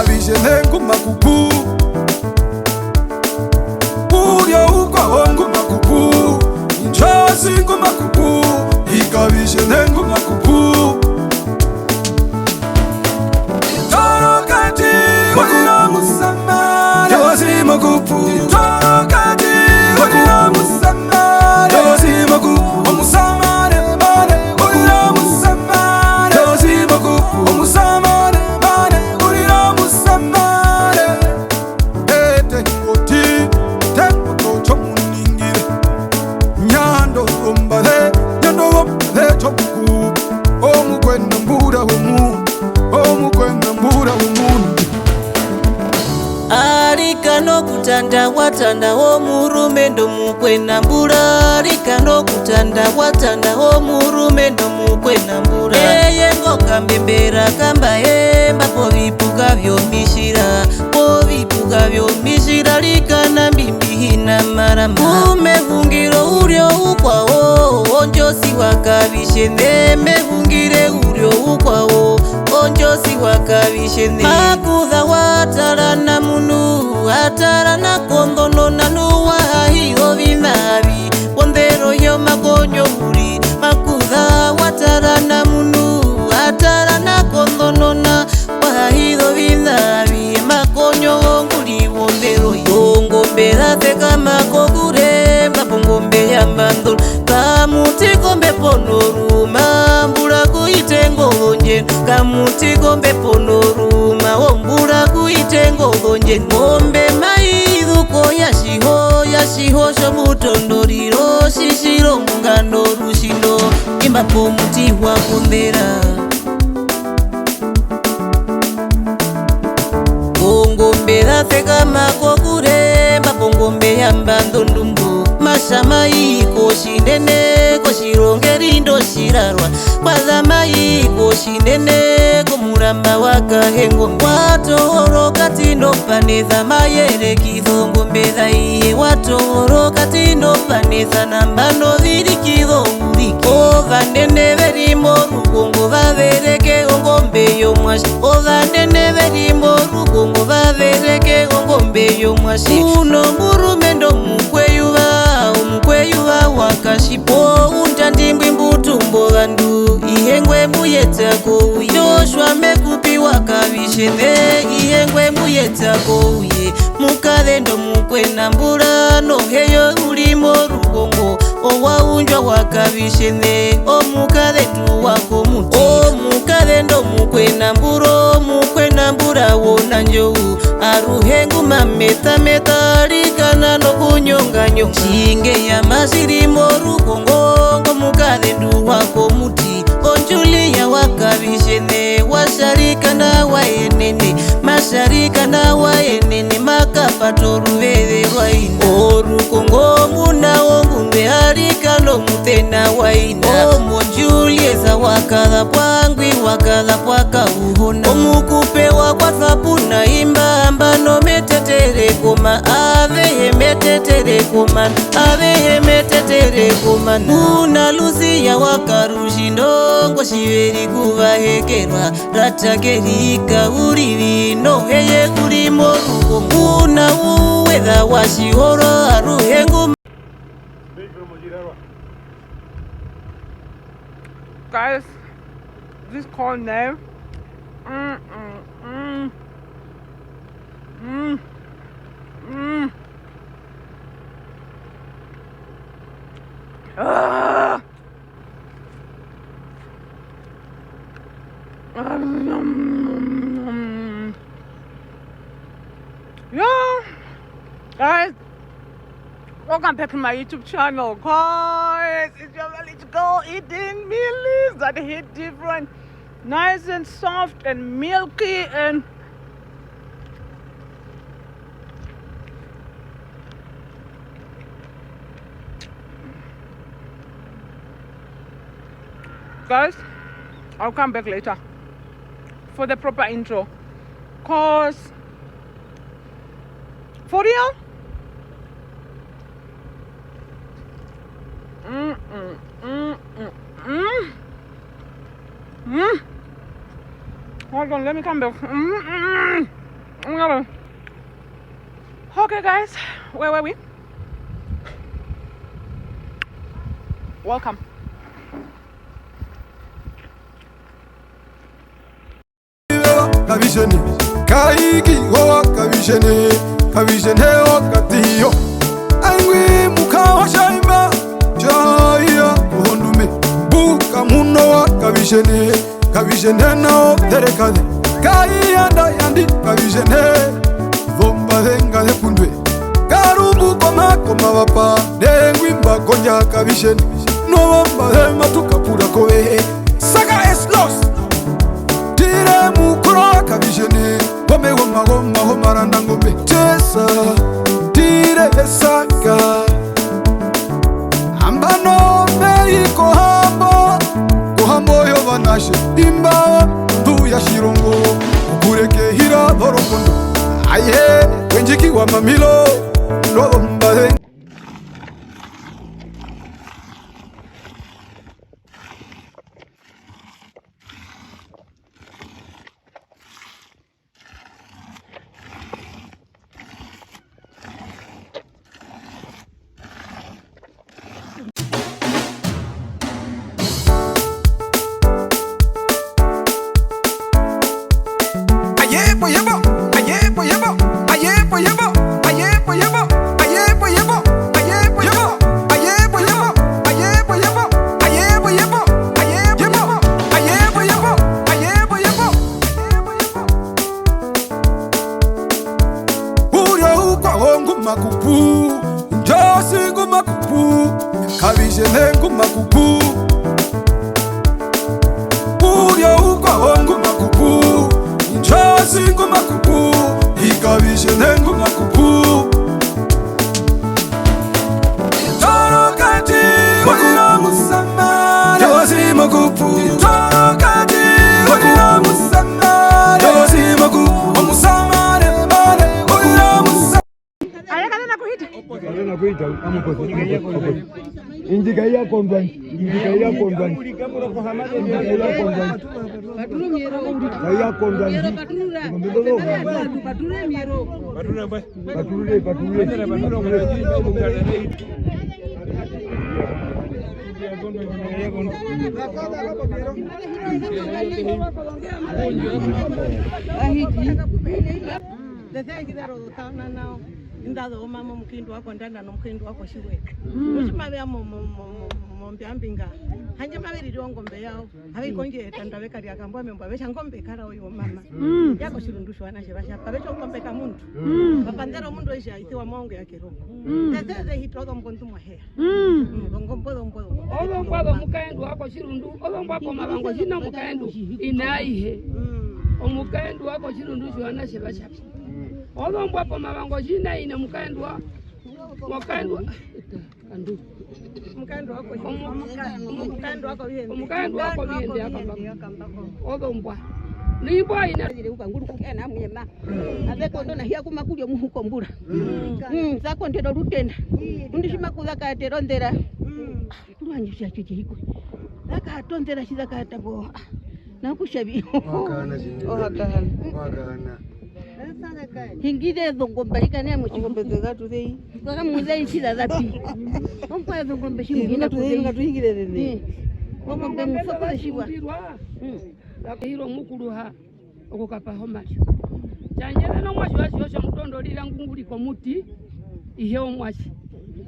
ikabishe nenguma kuku Uyo ukwa nguma kuku Inchosi nguma kuku ikabishe nenguma kuku Torokati wakuna musamma Josi makupu Torokati wakuna musamma Josi makupu Omusamma ne mane Wakuna musamma Josi makupu Omusamma ne mane Wakuna musamma Ete ngoti Tempo tocho muningire Nyando ombale Nyando ombale chobuku Omu kwenda mbura homu Omu kwenda mbura homu Arikano kutanda watanda omurume ndo mukwena mbura Arikano kutanda watanda omurume ndo mukwena mbura Eye ngoka mbembera kamba emba po vipuka vyo mishira Po vipuka vyo mishira likana mbimbi marama Umevungiro uryo ukwao Onjosi wakabishene Mevungire uryo ukwao Onjosi wakabishene Makudha watarana munu Watarana kondono nanuwa Hiro vinavi Pondero yo magonyo uri Makudha watarana munu Watarana kondono na Wahiro vinavi Magonyo nguri pondero Yongo mbelate kama kogure Mapongombe ya mandol Kamuti kombe ponoruma Mbura kuitengo honjen Kamuti kombe ponoruma Ombura kuitengo honjen Ngombe maidhuko Yashiho shomutondoriro Shishiro mungano rushino Imbapo muti wakondera Ngombe rate kama kokure Mapongombe ya mbandondumbu Mashama iko shinene Koshirongeri ndo shirarwa Kwazama iko shinene Komuramba wakahengo Watoro katindo paneza Mayere kizo ngombe dhaiye Watoro katindo paneza Nambano dhiri kizo uriki Ovandene verimo rugongo Vavereke ngombe yomwashi Ovandene verimo rugongo Vavereke ngombe yomwashi Uno murume ndo mukweyuva Umukweyuva wakashipo Untandimbwi mbutumbo vandu Ihengwe mbuyetako uye Joshua mekupi wakabishene Ihengwe mbuyetako uye Mukade ndo mukwena mbura Noheyo ulimo rugongo Owaunjwa wakabishene Omukade tu wako muti Omukade ndo mukwena mburo Mukwena mbura wona njou Aruhengu mameta meta Likana no kunyonga nyonga Chinge ya masirimo rugongo Mukade ndu wako muti Onjulia wakabishene Washarika na waenene Masharika na waenene Makapato ruveve waina Orukongo muna ongumbe Harika no mutena waina Omonjulieza wakadha pwangwi Wakadha pwaka uhona Omukupe wakwatapuna imba Ambano metetere koma Avehe metetere koma Avehe metetere koma Una lusia wakarushindongo Shiveri kuvahekerwa Ratakerika urivino Heye kurimo ruko Una uwedha washihoro Aruhengu Guys, this call name Yeah, guys, welcome back to my YouTube channel, guys. It's your little girl eating mealies that hit different, nice and soft and milky and guys, I'll come back later for the proper intro, cause for real hold on, let me come back. Okay guys, where were we? Welcome. Kabishene kaiki hoa kabishene wakatiyo aingwi mukawa shaima jaya uhondume buka muno wa kabishene nao terekade kai yanda yandi kabishene vomba henga hepundwe karumbu koma wapa dengwi mbagonja kabishene no vomba hema tukapura kowe saka is lost tire mukura kabishene wame woma homaranda ngombe chesa tire saka ambano meiko hambo yo vanashe imba tu ya shirongo ukureke hira dhorokondo aye wenjiki wa mamilo ndo mbahe makupu njosi ngumakupu kabishene ngumakupu uryo ukwaho ngumakupu njosi ngumakupu ikabishene ngumakupu torokati wakura musama njosi makupu torokati wakura musama njosi makupu musama remane wakura musama Alena kuita amukoze injikaiya konzani kaiya konzani indado mama mkindu wako ndanda no mkindu wako shiwe uchimabe mombe ambinga hanje mabiri ngombe yao habi konje tandawe kali akambwa memba besha ngombe kala uyo mama yako shirundushwa na shebasha pabecho ngombe ka muntu babandero mundu esha itiwa monge yake rongo tete hitodo mbondu mwahe ngombo mukaendu wako shirundu ngombo mabango jina mukaendu inaihe omukaendu wako shirundushwa na shebasha olombo po mabango jina ine mukaendwa kandu mukaendwa wako biende akamba olombo nibo ina ile ukanguru kena mwema abeko ndo na hiya kumakulyo muhuko mbura zako ndero rutenda ndishima kuzaka terondera tulanjisha chichiko zaka tondera shizaka tabo nakushabi wakana hingide ngombe likane mu ngombe zatu zei kaka muzei chila zapi ompa ngombe shingina tuzinga tuhingire nene ngombe musoko shibwa hiro mukuluha okukapa homali chanjele no mwashi washo mutondo lila ngunguli ko muti ihe omwashi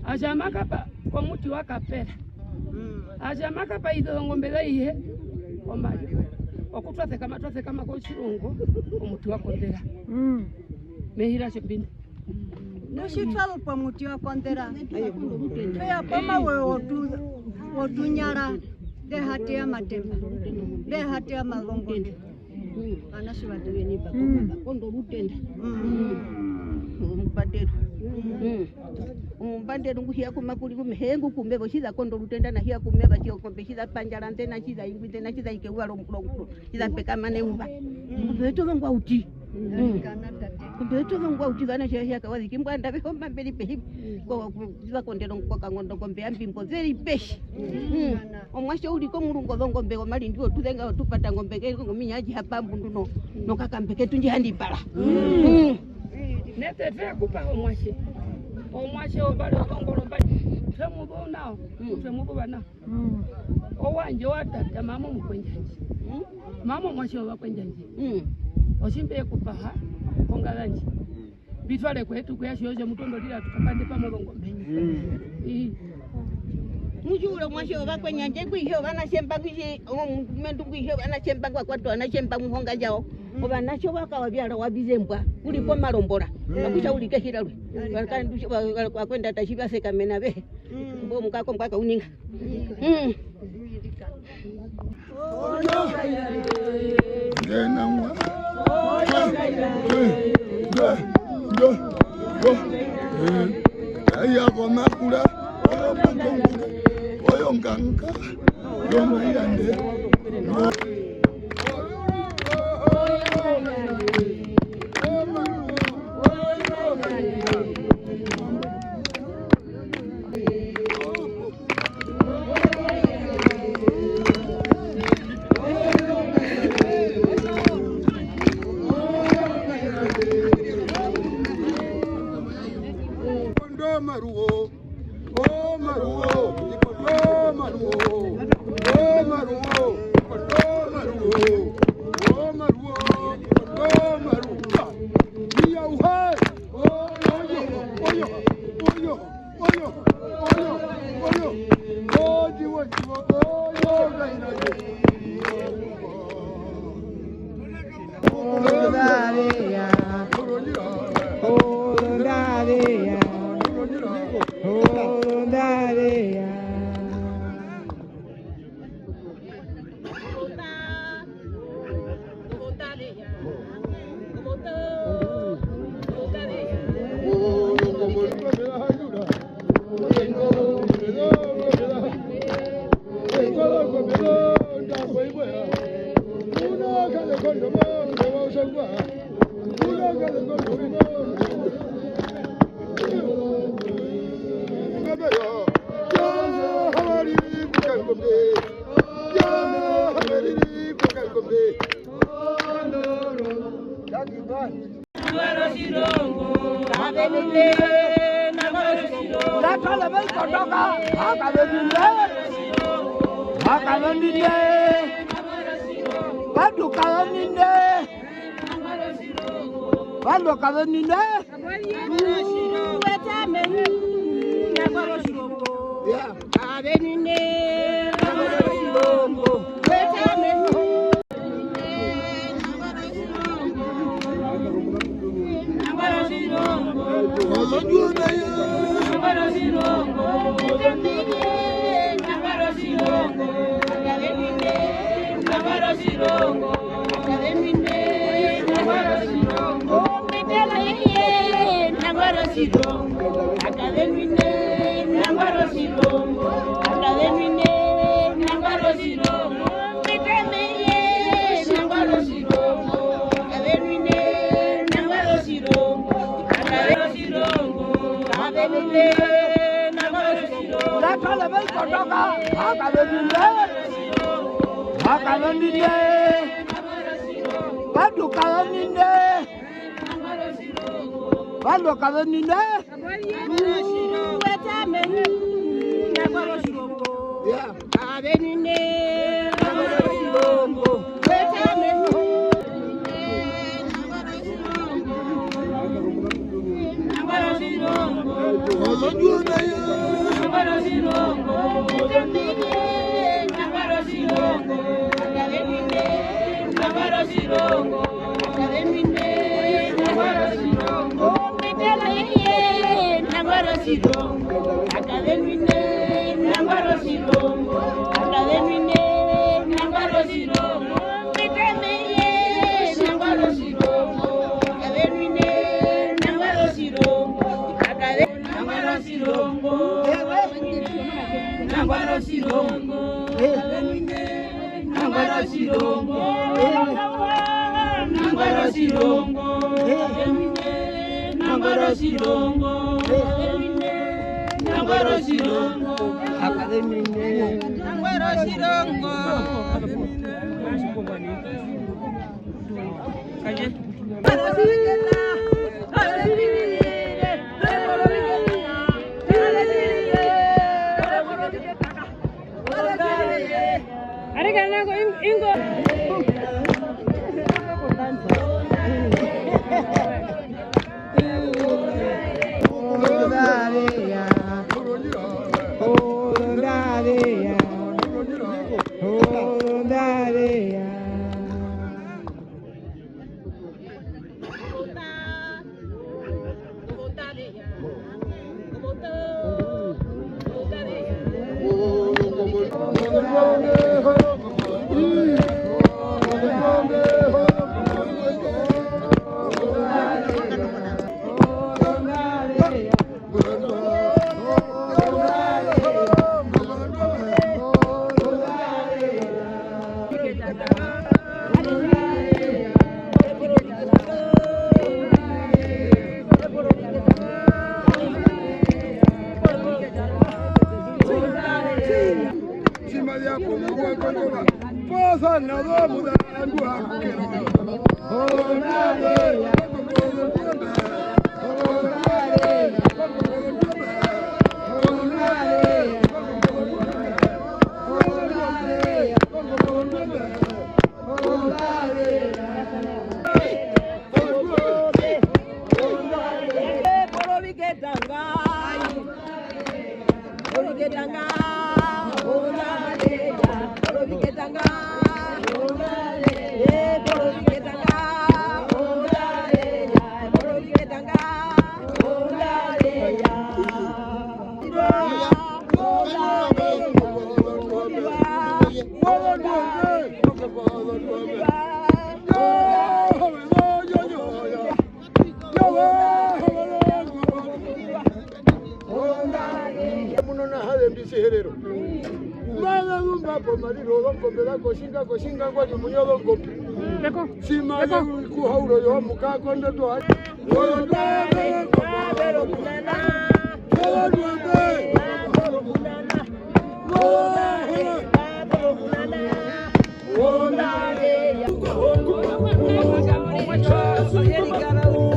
ajamakapa ko muti wakapera ajamakapa izo ngombe zaihe homali okutwase kama ko chirungo omuti wakondera mehira chepinde noshitwalo pa muti wakondera ya pama we otunyara de hati ya matemba de hati ya malongo anashiba tuweni pa kondo rutenda umbandero nguhiya kumakuli kumhengu kumbevo chiza kondo rutenda na hiya kumeba chiyo kombe chiza panjara ndena chiza ingwite na chiza ikewa lomkulonkulo chiza peka maneuva kumbeto ngwa uti kumbeto ngwa uti kana chiya kawazi kimbwanda beho mbeli pehi ko chiza kondero ngoka ngondo kombe ambimbo zeri peshi omwasho uli ko mulungo ngombe ko mali ndio tuzenga tupata ngombe ke ngominyaji hapa mbundu no kakambeke tunji handi pala Netete kupa omwashe obale ongolo bali temu bona temu bana owanje watata mama mukwenjanje mama mwashe obakwenjanje osimbe kupaha kongalanje bitwale kwetu kuyashoje mutondo lila tukapande pa molongombe Mujule mwashe obakwenjanje kwiho bana shemba kwishi omuntu kwiho bana shemba kwa kwatu ana shemba muhonga jao obana cho bakawabyala wabizembwa kuliko malombora akusha ulike hiralwe bakandusha bakwenda tashiba sekamena be mbo mukako mpaka uninga ngena mwa aya koma kula oyo nganga yo mayande Academia. Oh,